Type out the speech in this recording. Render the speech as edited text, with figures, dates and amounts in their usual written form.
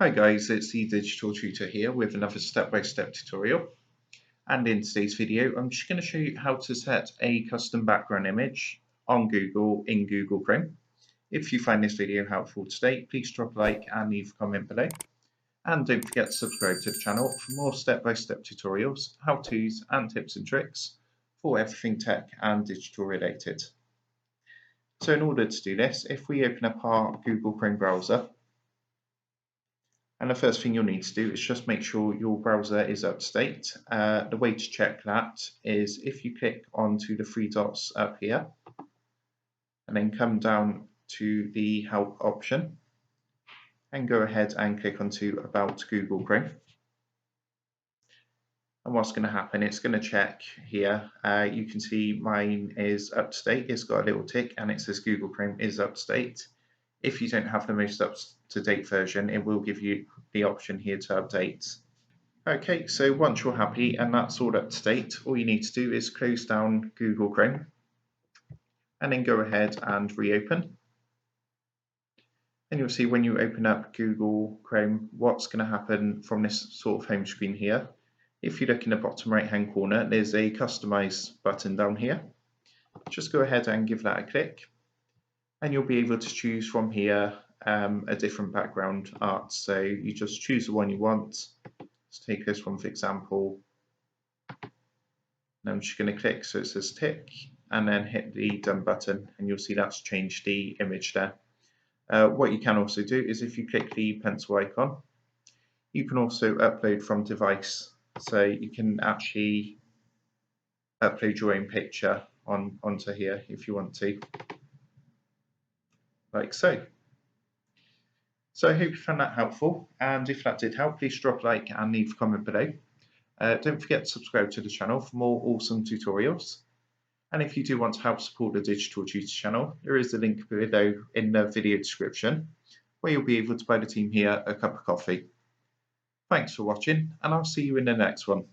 Hi guys, it's the Digital Tutor here with another step-by-step tutorial. And in today's video, I'm just going to show you how to set a custom background image on Google in Google Chrome. If you find this video helpful today, please drop a like and leave a comment below. And don't forget to subscribe to the channel for more step-by-step tutorials, how-tos and tips and tricks for everything tech and digital related. So in order to do this, if we open up our Google Chrome browser, and the first thing you'll need to do is just make sure your browser is up to date. The way to check that is if you click onto the three dots up here and then come down to the help option and go ahead and click onto About Google Chrome. And what's going to happen, it's going to check here. You can see mine is up to date. It's got a little tick and it says Google Chrome is up to date. If you don't have the most up-to-date version, it will give you the option here to update. Okay, so once you're happy and that's all up to date, all you need to do is close down Google Chrome and then go ahead and reopen. And you'll see when you open up Google Chrome, what's going to happen from this sort of home screen here. If you look in the bottom right hand corner, there's a customize button down here. Just go ahead and give that a click. And you'll be able to choose from here a different background art. So you just choose the one you want. Let's take this one for example. And I'm just going to click so it says tick and then hit the done button and you'll see that's changed the image there. What you can also do is if you click the pencil icon, you can also upload from device. So you can actually upload your own picture onto here if you want to. Like so. So I hope you found that helpful, and if that did help, please drop a like and leave a comment below. Don't forget to subscribe to the channel for more awesome tutorials. And if you do want to help support the Digital Tutor channel, there is a link below in the video description where you'll be able to buy the team here a cup of coffee. Thanks for watching, and I'll see you in the next one.